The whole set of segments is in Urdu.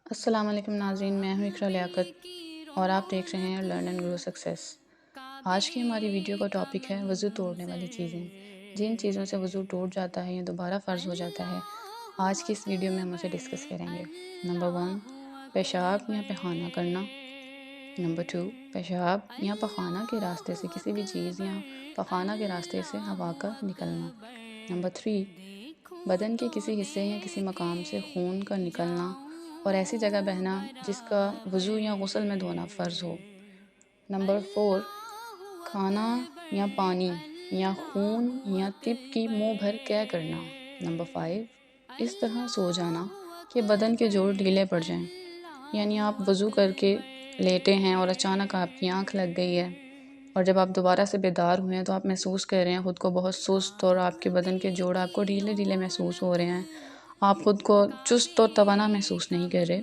السلام علیکم ناظرین، میں ہوں اقرا لیاقت اور آپ دیکھ رہے ہیں لرن اینڈ گرو سکسیس۔ آج کی ہماری ویڈیو کا ٹاپک ہے وضو توڑنے والی چیزیں۔ جن چیزوں سے وضو ٹوٹ جاتا ہے یا دوبارہ فرض ہو جاتا ہے، آج کی اس ویڈیو میں ہم اسے ڈسکس کریں گے۔ نمبر 1، پیشاب یا پخانہ کرنا۔ نمبر 2، پیشاب یا پخانہ کے راستے سے کسی بھی چیز یا پخانہ کے راستے سے ہوا کا نکلنا۔ نمبر 3، بدن کے کسی حصے یا کسی مقام سے خون کا نکلنا اور ایسی جگہ بہنا جس کا وضو یا غسل میں دھونا فرض ہو۔ نمبر 4، کھانا یا پانی یا خون یا طب کی منہ بھر قے کرنا۔ نمبر 5، اس طرح سو جانا کہ بدن کے جوڑ ڈھیلے پڑ جائیں، یعنی آپ وضو کر کے لیٹے ہیں اور اچانک آپ کی آنکھ لگ گئی ہے اور جب آپ دوبارہ سے بیدار ہوئے ہیں تو آپ محسوس کر رہے ہیں خود کو بہت سست اور آپ کے بدن کے جوڑ آپ کو ڈھیلے ڈھیلے محسوس ہو رہے ہیں، آپ خود کو چست اور توانا محسوس نہیں کر رہے،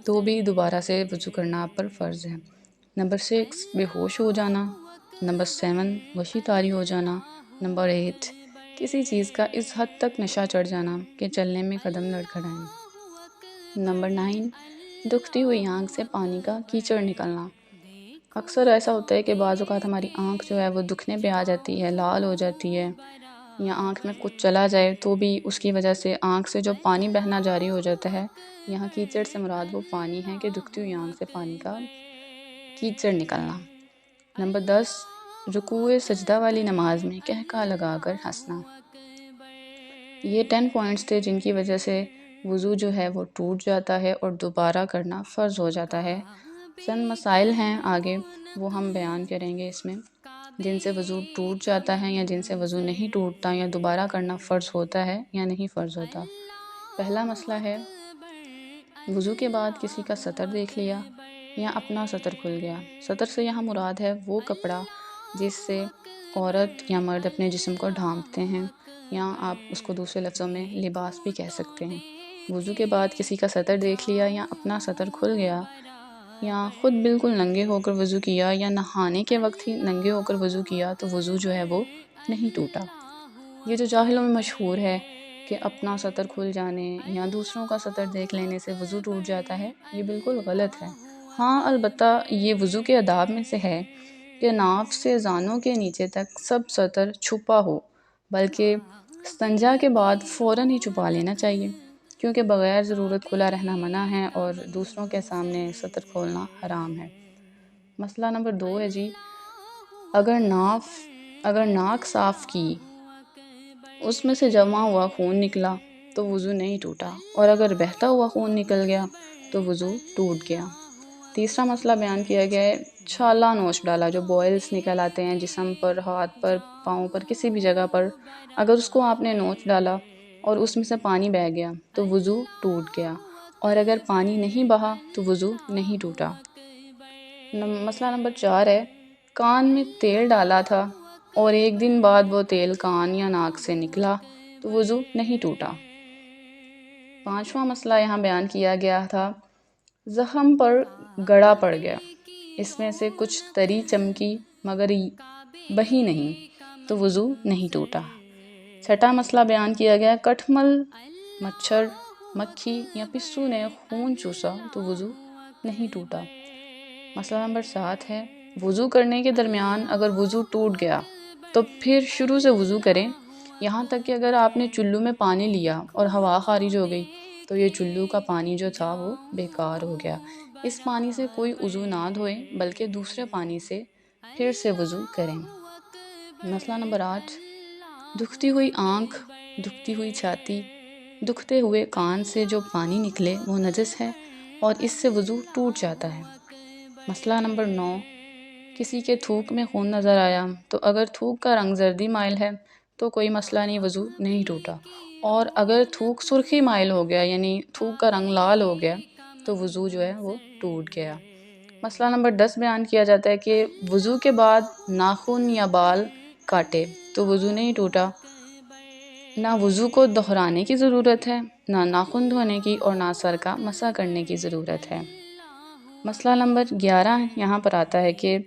تو بھی دوبارہ سے وضو کرنا آپ پر فرض ہے۔ نمبر 6، بے ہوش ہو جانا۔ نمبر 7، وشی طاری ہو جانا۔ نمبر 8، کسی چیز کا اس حد تک نشہ چڑھ جانا کہ چلنے میں قدم لڑکھڑائیں۔ نمبر 9، دکھتی ہوئی آنکھ سے پانی کا کیچڑ نکلنا۔ اکثر ایسا ہوتا ہے کہ بعض اوقات ہماری آنکھ جو ہے وہ دکھنے پہ آ جاتی ہے، لال ہو جاتی ہے، یا آنکھ میں کچھ چلا جائے تو بھی اس کی وجہ سے آنکھ سے جو پانی بہنا جاری ہو جاتا ہے۔ یہاں کیچڑ سے مراد وہ پانی ہے کہ دکھتی ہوئی آنکھ سے پانی کا کیچڑ نکلنا۔ نمبر 10، رکوع سجدہ والی نماز میں قہقہ لگا کر ہنسنا۔ یہ 10 پوائنٹس تھے جن کی وجہ سے وضو جو ہے وہ ٹوٹ جاتا ہے اور دوبارہ کرنا فرض ہو جاتا ہے۔ چند مسائل ہیں آگے، وہ ہم بیان کریں گے اس میں، جن سے وضو ٹوٹ جاتا ہے یا جن سے وضو نہیں ٹوٹتا یا دوبارہ کرنا فرض ہوتا ہے یا نہیں فرض ہوتا۔ پہلا مسئلہ ہے، وضو کے بعد کسی کا سطر دیکھ لیا یا اپنا سطر کھل گیا۔ سطر سے یہاں مراد ہے وہ کپڑا جس سے عورت یا مرد اپنے جسم کو ڈھانپتے ہیں، یا آپ اس کو دوسرے لفظوں میں لباس بھی کہہ سکتے ہیں۔ وضو کے بعد کسی کا سطر دیکھ لیا یا اپنا سطر کھل گیا یا خود بالکل ننگے ہو کر وضو کیا یا نہانے کے وقت ہی ننگے ہو کر وضو کیا تو وضو جو ہے وہ نہیں ٹوٹا۔ یہ جو جاہلوں میں مشہور ہے کہ اپنا سطر کھل جانے یا دوسروں کا سطر دیکھ لینے سے وضو ٹوٹ جاتا ہے، یہ بالکل غلط ہے۔ ہاں، البتہ یہ وضو کے آداب میں سے ہے کہ ناف سے زانوں کے نیچے تک سب سطر چھپا ہو، بلکہ استنجا کے بعد فوراً ہی چھپا لینا چاہیے، کیونکہ بغیر ضرورت کھلا رہنا منع ہے اور دوسروں کے سامنے سطر کھولنا حرام ہے۔ مسئلہ نمبر 2 ہے جی، اگر ناک صاف کی، اس میں سے جمع ہوا خون نکلا تو وضو نہیں ٹوٹا، اور اگر بہتا ہوا خون نکل گیا تو وضو ٹوٹ گیا۔ تیسرا مسئلہ بیان کیا گیا ہے، چھالا نوچ ڈالا، جو بوائلز نکل آتے ہیں جسم پر، ہاتھ پر، پاؤں پر، کسی بھی جگہ پر، اگر اس کو آپ نے نوچ ڈالا اور اس میں سے پانی بہہ گیا تو وضو ٹوٹ گیا، اور اگر پانی نہیں بہا تو وضو نہیں ٹوٹا۔ مسئلہ نمبر 4 ہے، کان میں تیل ڈالا تھا اور ایک دن بعد وہ تیل کان یا ناک سے نکلا تو وضو نہیں ٹوٹا۔ 5واں مسئلہ یہاں بیان کیا گیا تھا، زخم پر گڑا پڑ گیا، اس میں سے کچھ تری چمکی مگر بہی نہیں تو وضو نہیں ٹوٹا۔ 6واں مسئلہ بیان کیا گیا، کٹمل، مچھر، مکھی یا پسو نے خون چوسا تو وضو نہیں ٹوٹا۔ مسئلہ نمبر 7 ہے، وضو کرنے کے درمیان اگر وضو ٹوٹ گیا تو پھر شروع سے وضو کریں، یہاں تک کہ اگر آپ نے چلو میں پانی لیا اور ہوا خارج ہو گئی تو یہ چلو کا پانی جو تھا وہ بیکار ہو گیا۔ اس پانی سے کوئی وضو نہ دھوئیں بلکہ دوسرے پانی سے پھر سے وضو کریں۔ مسئلہ نمبر 8، دکھتی ہوئی آنکھ، دکھتی ہوئی چھاتی، دکھتے ہوئے کان سے جو پانی نکلے وہ نجس ہے اور اس سے وضو ٹوٹ جاتا ہے۔ مسئلہ نمبر 9، کسی کے تھوک میں خون نظر آیا تو اگر تھوک کا رنگ زردی مائل ہے تو کوئی مسئلہ نہیں، وضو نہیں ٹوٹا، اور اگر تھوک سرخی مائل ہو گیا یعنی تھوک کا رنگ لال ہو گیا تو وضو جو ہے وہ ٹوٹ گیا۔ مسئلہ نمبر 10 بیان کیا جاتا ہے کہ وضو کے بعد ناخن یا بال کاٹے تو وضو نہیں ٹوٹا۔ نہ وضو کو دہرانے کی ضرورت ہے، نہ ناخن دھونے کی، اور نہ سر کا مسح کرنے کی ضرورت ہے۔ مسئلہ نمبر 11 یہاں پر آتا ہے کہ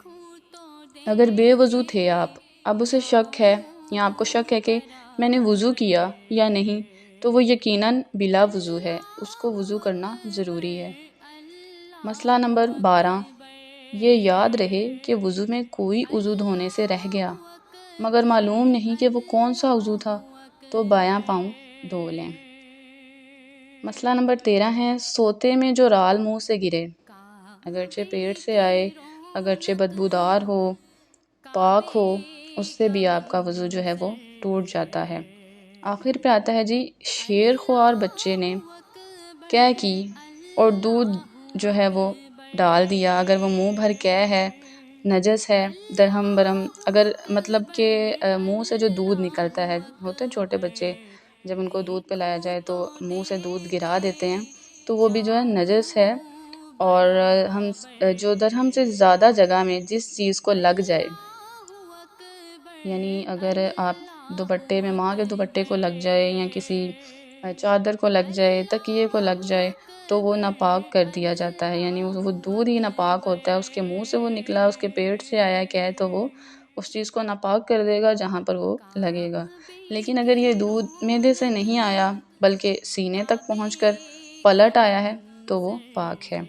اگر بے وضو تھے آپ، اب اسے شک ہے یا آپ کو شک ہے کہ میں نے وضو کیا یا نہیں، تو وہ یقیناً بلا وضو ہے، اس کو وضو کرنا ضروری ہے۔ مسئلہ نمبر 12، یہ یاد رہے کہ وضو میں کوئی عضو دھونے سے رہ گیا مگر معلوم نہیں کہ وہ کون سا عضو تھا تو بایاں پاؤں دھو لیں۔ مسئلہ نمبر 13 ہے، سوتے میں جو رال منہ سے گرے، اگرچہ پیٹ سے آئے، اگرچہ بدبودار ہو، پاک ہو، اس سے بھی آپ کا وضو جو ہے وہ ٹوٹ جاتا ہے۔ آخر پہ آتا ہے جی، شیر خوار بچے نے کیا کی اور دودھ جو ہے وہ ڈال دیا، اگر وہ منہ بھر قے ہے، نجس ہے، درہم برہم، اگر مطلب کہ منہ سے جو دودھ نکلتا ہے، ہوتے ہیں چھوٹے بچے جب ان کو دودھ پلایا جائے تو منہ سے دودھ گرا دیتے ہیں، تو وہ بھی جو ہے نجس ہے۔ اور ہم جو درہم سے زیادہ جگہ میں جس چیز کو لگ جائے، یعنی اگر آپ دوپٹے میں، ماں کے دوپٹے کو لگ جائے یا کسی چادر کو لگ جائے، تکیے کو لگ جائے، تو وہ ناپاک کر دیا جاتا ہے، یعنی وہ دودھ ہی ناپاک ہوتا ہے، اس کے منہ سے وہ نکلا، اس کے پیٹ سے آیا کیا ہے تو وہ اس چیز کو ناپاک کر دے گا جہاں پر وہ لگے گا۔ لیکن اگر یہ دودھ معدے سے نہیں آیا بلکہ سینے تک پہنچ کر پلٹ آیا ہے تو وہ پاک ہے۔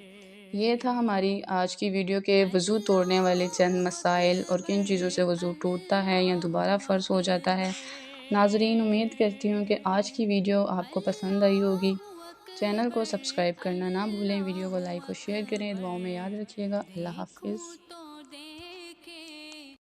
یہ تھا ہماری آج کی ویڈیو کے وضو توڑنے والے چند مسائل اور کن چیزوں سے وضو ٹوٹتا ہے یا دوبارہ فرض ہو جاتا ہے۔ ناظرین، امید کرتی ہوں کہ آج کی ویڈیو آپ کو پسند آئی ہوگی۔ چینل کو سبسکرائب کرنا نہ بھولیں، ویڈیو کو لائک اور شیئر کریں، دعاؤں میں یاد رکھیے گا۔ اللہ حافظ۔